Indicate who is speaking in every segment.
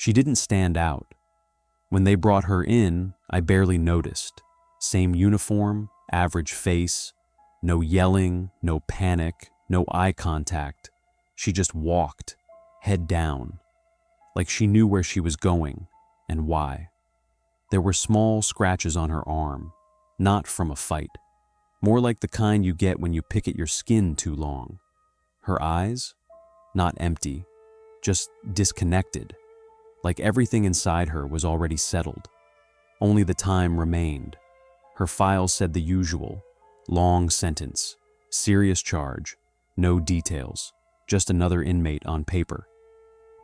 Speaker 1: She didn't stand out. When they brought her in, I barely noticed. Same uniform, average face, no yelling, no panic, no eye contact. She just walked, head down, like she knew where she was going and why. There were small scratches on her arm, not from a fight, more like the kind you get when you pick at your skin too long. Her eyes? Not empty, just disconnected, like everything inside her was already settled. Only the time remained. Her file said the usual, long sentence, serious charge, no details, just another inmate on paper.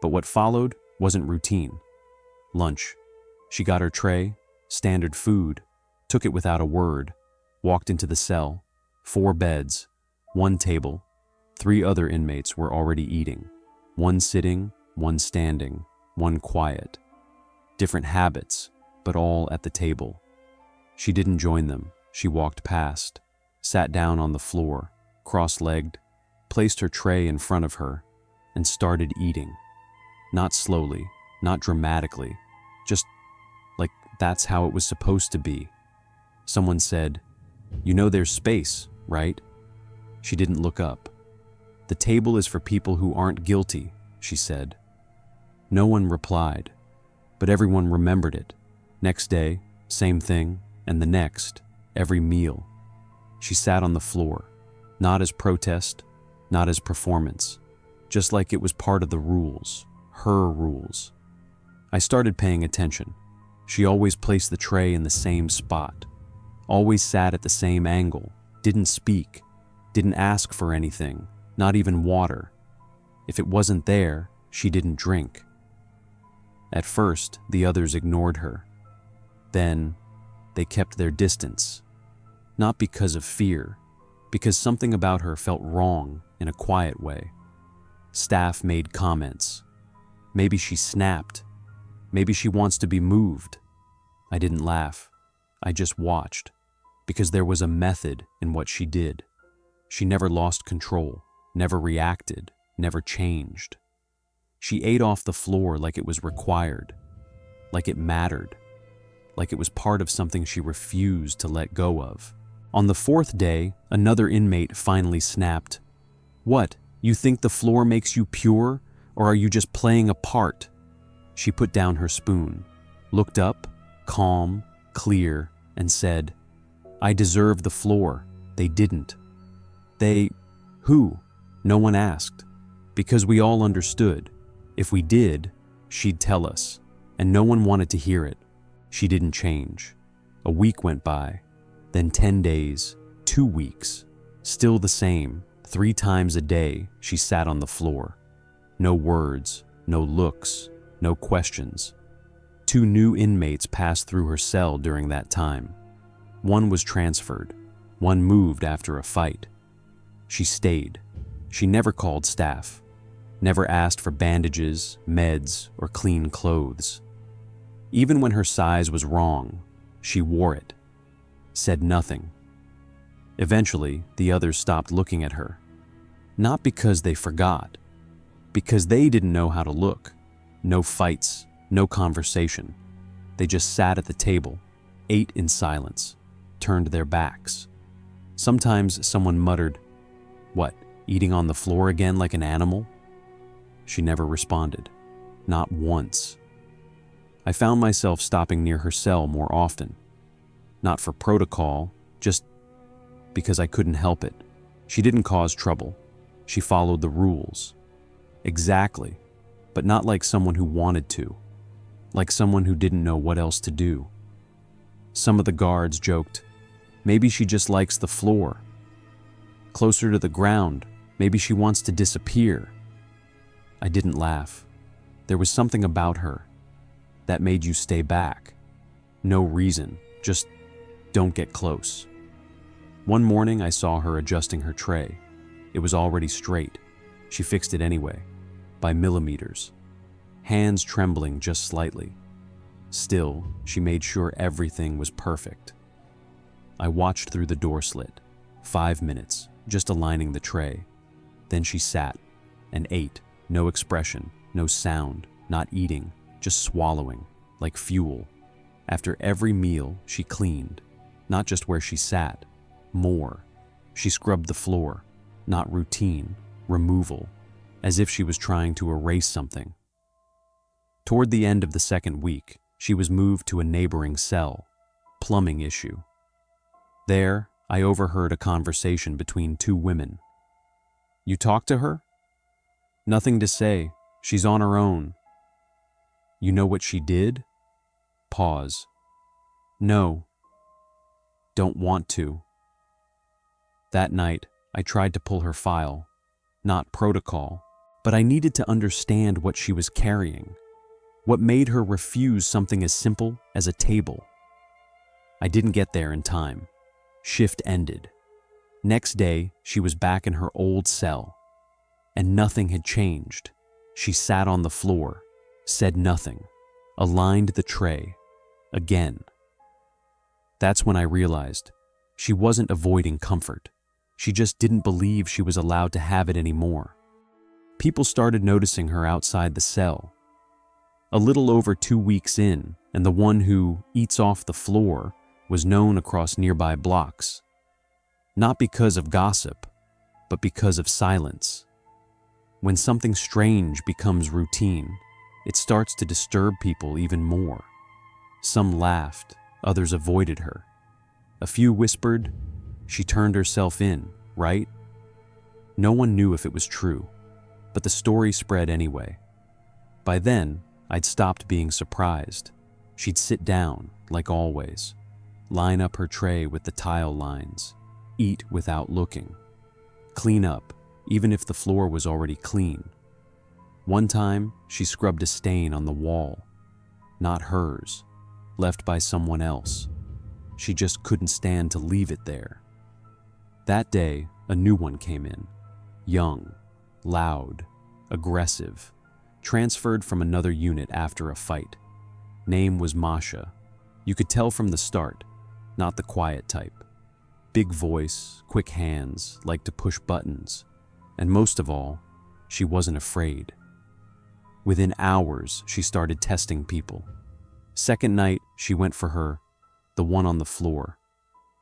Speaker 1: But what followed wasn't routine. Lunch. She got her tray, standard food, took it without a word, walked into the cell, 4 beds, 1 table, 3 other inmates were already eating, 1 sitting, 1 standing, 1 quiet. Different habits, but all at the table. She didn't join them. She walked past, sat down on the floor, cross-legged, placed her tray in front of her, and started eating. Not slowly, not dramatically, just like that's how it was supposed to be. Someone said, "You know there's space, right?" She didn't look up. "The table is for people who aren't guilty," she said. No one replied, but everyone remembered it. Next day, same thing, and the next, every meal. She sat on the floor, not as protest, not as performance, just like it was part of the rules, her rules. I started paying attention. She always placed the tray in the same spot, always sat at the same angle, didn't speak, didn't ask for anything, not even water. If it wasn't there, she didn't drink. At first, the others ignored her. Then, they kept their distance. Not because of fear, because something about her felt wrong in a quiet way. Staff made comments. Maybe she snapped. Maybe she wants to be moved. I didn't laugh. I just watched, because there was a method in what she did. She never lost control, never reacted, never changed. She ate off the floor like it was required, like it mattered, like it was part of something she refused to let go of. On the 4th day, another inmate finally snapped. "What, you think the floor makes you pure, or are you just playing a part?" She put down her spoon, looked up, calm, clear, and said, "I deserve the floor. They didn't." They, who? No one asked, because we all understood. If we did, she'd tell us, and no one wanted to hear it. She didn't change. A week went by, then 10 days, 2 weeks, still the same. 3 times a day, she sat on the floor. No words, no looks, no questions. 2 new inmates passed through her cell during that time. One was transferred, one moved after a fight. She stayed. She never called staff, never asked for bandages, meds, or clean clothes. Even when her size was wrong, she wore it, said nothing. Eventually, the others stopped looking at her. Not because they forgot, because they didn't know how to look. No fights, no conversation. They just sat at the table, ate in silence, turned their backs. Sometimes someone muttered, "What, eating on the floor again like an animal?" She never responded, not once. I found myself stopping near her cell more often. Not for protocol, just because I couldn't help it. She didn't cause trouble. She followed the rules. Exactly, but not like someone who wanted to, like someone who didn't know what else to do. Some of the guards joked, "Maybe she just likes the floor. Closer to the ground, maybe she wants to disappear." I didn't laugh. There was something about her that made you stay back. No reason, just don't get close. One morning I saw her adjusting her tray. It was already straight. She fixed it anyway, by millimeters, hands trembling just slightly. Still, she made sure everything was perfect. I watched through the door slit, 5 minutes, just aligning the tray. Then she sat and ate, no expression, no sound, not eating, just swallowing, like fuel. After every meal, she cleaned, not just where she sat, more. She scrubbed the floor, not routine, removal, as if she was trying to erase something. Toward the end of the second week, she was moved to a neighboring cell, plumbing issue. There, I overheard a conversation between two women. "You talked to her?" "Nothing to say. She's on her own." "You know what she did?" Pause. "No. Don't want to." That night, I tried to pull her file. Not protocol, but I needed to understand what she was carrying. What made her refuse something as simple as a table? I didn't get there in time. Shift ended. Next day, she was back in her old cell. And nothing had changed. She sat on the floor, said nothing, aligned the tray. Again. That's when I realized she wasn't avoiding comfort. She just didn't believe she was allowed to have it anymore. People started noticing her outside the cell. A little over 2 weeks in, and the one who eats off the floor was known across nearby blocks. Not because of gossip, but because of silence. When something strange becomes routine, it starts to disturb people even more. Some laughed, others avoided her. A few whispered, "She turned herself in, right?" No one knew if it was true, but the story spread anyway. By then, I'd stopped being surprised. She'd sit down, like always, line up her tray with the tile lines, eat without looking, clean up, even if the floor was already clean. One time, she scrubbed a stain on the wall, not hers, left by someone else. She just couldn't stand to leave it there. That day, a new one came in, young, loud, aggressive, transferred from another unit after a fight. Name was Masha. You could tell from the start, not the quiet type. Big voice, quick hands, liked to push buttons. And most of all, she wasn't afraid. Within hours, she started testing people. Second night, she went for her, the one on the floor.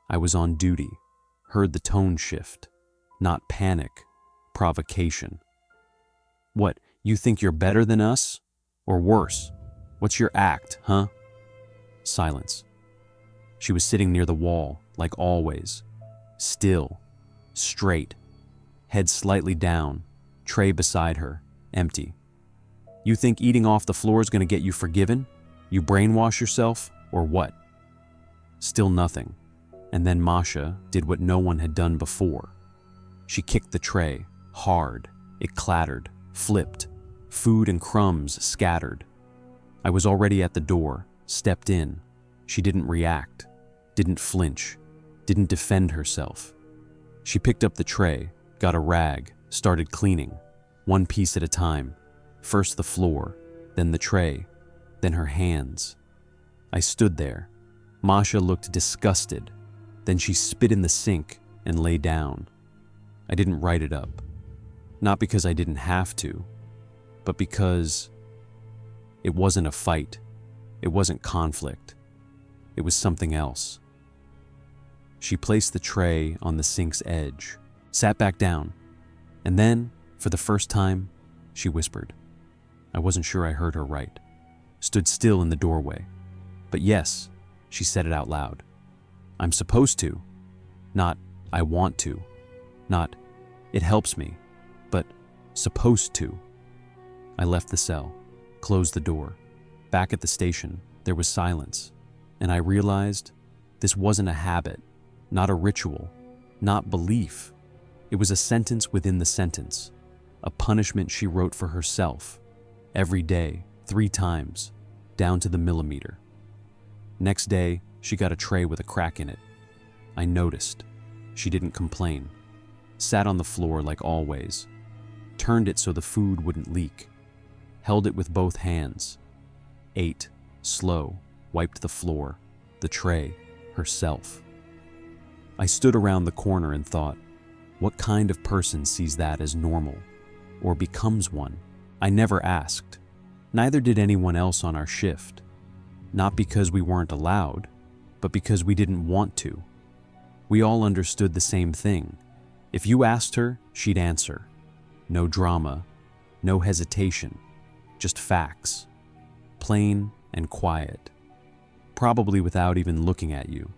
Speaker 1: I was on duty, heard the tone shift. Not panic, provocation. "What, you think you're better than us? Or worse? What's your act, huh?" Silence. She was sitting near the wall, like always. Still, straight, head slightly down, tray beside her, empty. "You think eating off the floor is going to get you forgiven? You brainwash yourself, or what?" Still nothing. And then Masha did what no one had done before. She kicked the tray, hard. It clattered, flipped. Food and crumbs scattered. I was already at the door, stepped in. She didn't react, didn't flinch, didn't defend herself. She picked up the tray, got a rag, started cleaning, one piece at a time. First the floor, then the tray, then her hands. I stood there. Masha looked disgusted. Then she spit in the sink and lay down. I didn't write it up. Not because I didn't have to, but because it wasn't a fight. It wasn't conflict. It was something else. She placed the tray on the sink's edge, sat back down, and then, for the first time, she whispered. I wasn't sure I heard her right. Stood still in the doorway. But yes, she said it out loud. "I'm supposed to." Not, "I want to." Not, "It helps me." But, "supposed to." I left the cell, closed the door. Back at the station, there was silence, and I realized this wasn't a habit, not a ritual, not belief. It was a sentence within the sentence, a punishment she wrote for herself, every day, 3 times, down to the millimeter. Next day, she got a tray with a crack in it. I noticed. She didn't complain. Sat on the floor like always. Turned it so the food wouldn't leak. Held it with both hands. Ate, slow, wiped the floor, the tray, herself. I stood around the corner and thought, what kind of person sees that as normal, or becomes one? I never asked. Neither did anyone else on our shift. Not because we weren't allowed, but because we didn't want to. We all understood the same thing. If you asked her, she'd answer. No drama, no hesitation, just facts. Plain and quiet. Probably without even looking at you.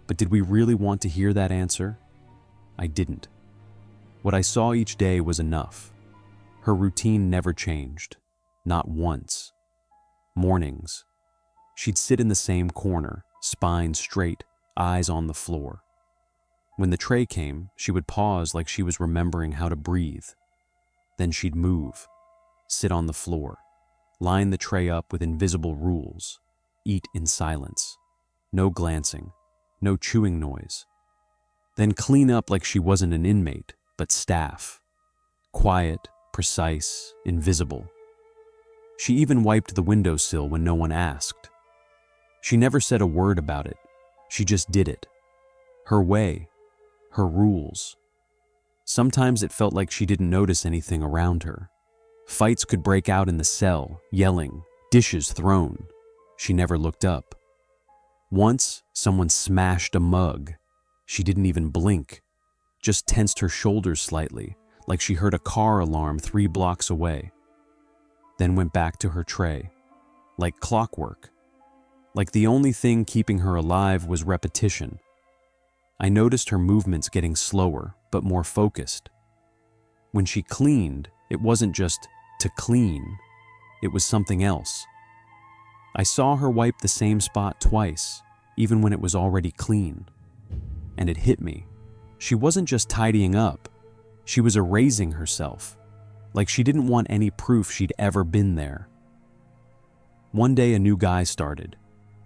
Speaker 1: But did we really want to hear that answer? I didn't. What I saw each day was enough. Her routine never changed. Not once. Mornings. She'd sit in the same corner, spine straight, eyes on the floor. When the tray came, she would pause like she was remembering how to breathe. Then she'd move, sit on the floor, line the tray up with invisible rules, eat in silence. No glancing, no chewing noise. Then clean up like she wasn't an inmate, but staff. Quiet, precise, invisible. She even wiped the windowsill when no one asked. She never said a word about it. She just did it. Her way, her rules. Sometimes it felt like she didn't notice anything around her. Fights could break out in the cell, yelling, dishes thrown. She never looked up. Once, someone smashed a mug. She didn't even blink, just tensed her shoulders slightly, like she heard a car alarm 3 blocks away. Then went back to her tray, like clockwork. Like the only thing keeping her alive was repetition. I noticed her movements getting slower, but more focused. When she cleaned, it wasn't just to clean, it was something else. I saw her wipe the same spot twice, even when it was already clean. And it hit me. She wasn't just tidying up, she was erasing herself, like she didn't want any proof she'd ever been there. One day a new guy started,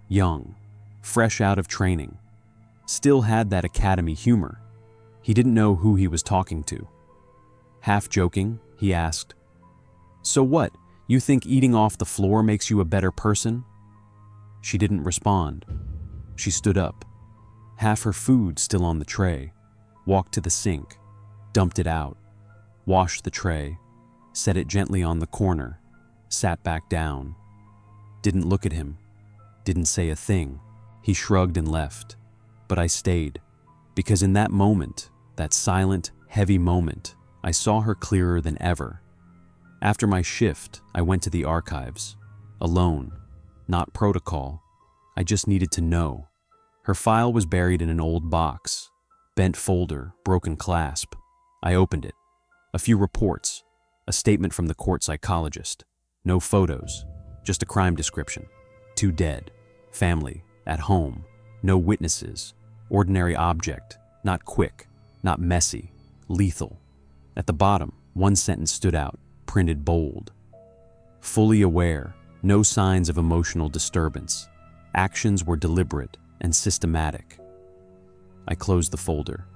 Speaker 1: young, fresh out of training, still had that academy humor. He didn't know who he was talking to. Half joking, he asked, "So what, you think eating off the floor makes you a better person?" She didn't respond. She stood up, half her food still on the tray, walked to the sink, dumped it out, washed the tray, set it gently on the corner, sat back down. Didn't look at him, didn't say a thing. He shrugged and left. But I stayed, because in that moment, that silent, heavy moment, I saw her clearer than ever. After my shift, I went to the archives, alone, not protocol. I just needed to know. Her file was buried in an old box, bent folder, broken clasp. I opened it. A few reports, a statement from the court psychologist. No photos, just a crime description. 2 dead, family, at home, no witnesses. Ordinary object, not quick, not messy, lethal. At the bottom, one sentence stood out, printed bold. Fully aware, no signs of emotional disturbance. Actions were deliberate and systematic. I closed the folder,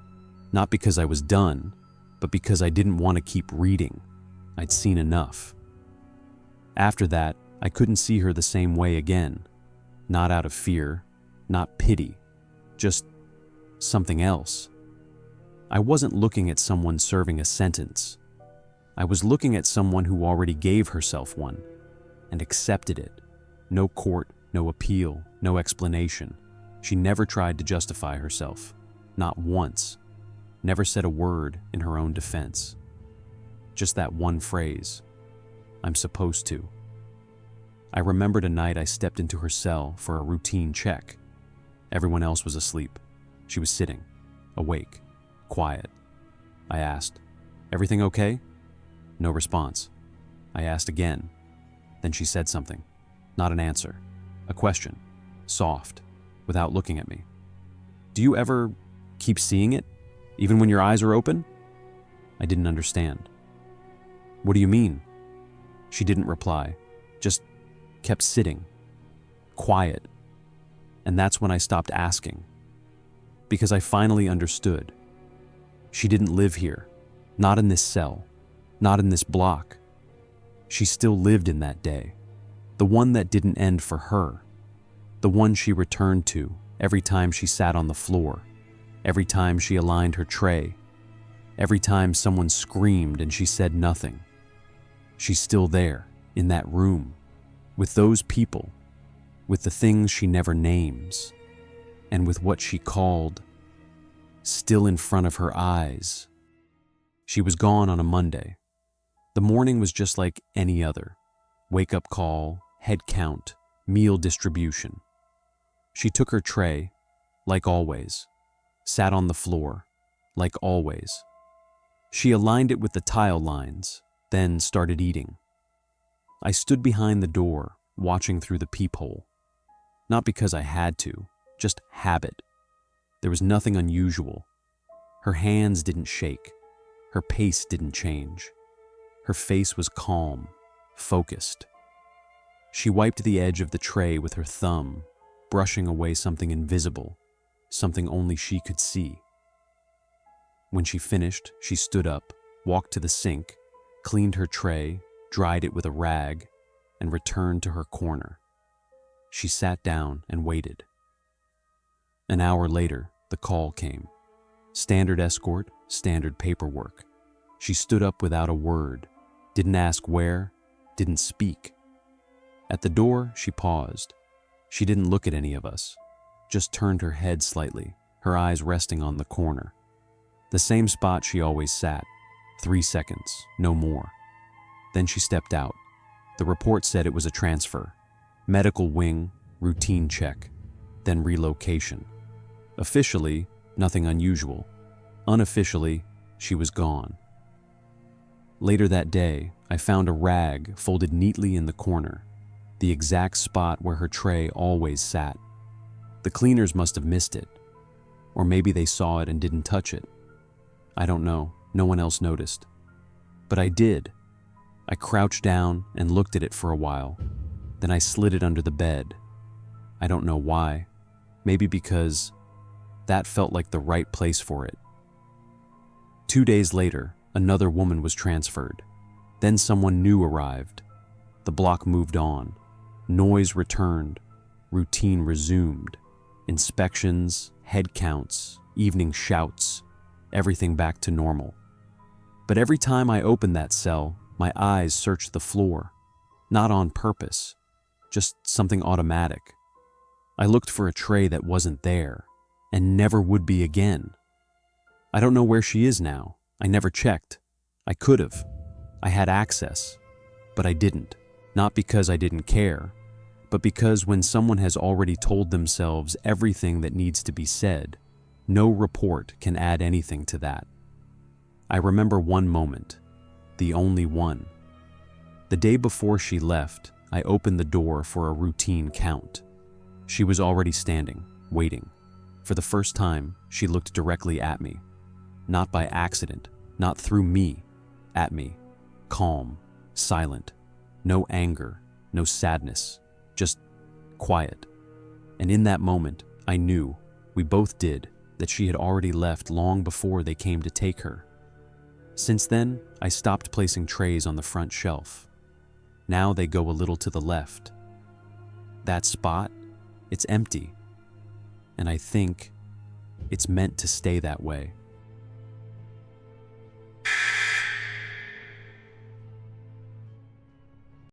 Speaker 1: not because I was done, but because I didn't want to keep reading. I'd seen enough. After that, I couldn't see her the same way again. Not out of fear, not pity, just something else. I wasn't looking at someone serving a sentence. I was looking at someone who already gave herself one and accepted it. No court, no appeal, no explanation. She never tried to justify herself, not once. Never said a word in her own defense. Just that one phrase, "I'm supposed to." I remembered a night I stepped into her cell for a routine check. Everyone else was asleep. She was sitting, awake, quiet. I asked, "Everything okay?" No response. I asked again. Then she said something. Not an answer. A question. Soft, without looking at me. "Do you ever keep seeing it, even when your eyes are open?" I didn't understand. "What do you mean?" She didn't reply, just kept sitting, quiet. And that's when I stopped asking. Because I finally understood. She didn't live here, not in this cell, not in this block. She still lived in that day, the one that didn't end for her, the one she returned to every time she sat on the floor, every time she aligned her tray, every time someone screamed and she said nothing. She's still there, in that room, with those people, with the things she never names, and with what she called still in front of her eyes. She was gone on a Monday. The morning was just like any other. Wake-up call, head count, meal distribution. She took her tray, like always, sat on the floor, like always. She aligned it with the tile lines, then started eating. I stood behind the door, watching through the peephole. Not because I had to, just habit. There was nothing unusual. Her hands didn't shake. Her pace didn't change. Her face was calm, focused. She wiped the edge of the tray with her thumb, brushing away something invisible, something only she could see. When she finished, she stood up, walked to the sink, cleaned her tray, dried it with a rag, and returned to her corner. She sat down and waited. An hour later, the call came. Standard escort, standard paperwork. She stood up without a word, didn't ask where, didn't speak. At the door, she paused. She didn't look at any of us, just turned her head slightly, her eyes resting on the corner. The same spot she always sat, 3 seconds, no more. Then she stepped out. The report said it was a transfer. Medical wing, routine check, then relocation. Officially, nothing unusual. Unofficially, she was gone. Later that day, I found a rag folded neatly in the corner, the exact spot where her tray always sat. The cleaners must have missed it, or maybe they saw it and didn't touch it. I don't know, no one else noticed. But I did. I crouched down and looked at it for a while. Then I slid it under the bed. I don't know why. Maybe because that felt like the right place for it. 2 days later, another woman was transferred. Then someone new arrived. The block moved on. Noise returned. Routine resumed. Inspections, head counts, evening shouts, everything back to normal. But every time I opened that cell, my eyes searched the floor. Not on purpose, just something automatic. I looked for a tray that wasn't there, and never would be again. I don't know where she is now. I never checked. I could have. I had access, but I didn't. Not because I didn't care, but because when someone has already told themselves everything that needs to be said, no report can add anything to that. I remember one moment, the only one. The day before she left, I opened the door for a routine count. She was already standing, waiting. For the first time, she looked directly at me. Not by accident, not through me, at me. Calm, silent, no anger, no sadness, just quiet. And in that moment, I knew, we both did, that she had already left long before they came to take her. Since then, I stopped placing trays on the front shelf. Now they go a little to the left. That spot, it's empty. And I think it's meant to stay that way.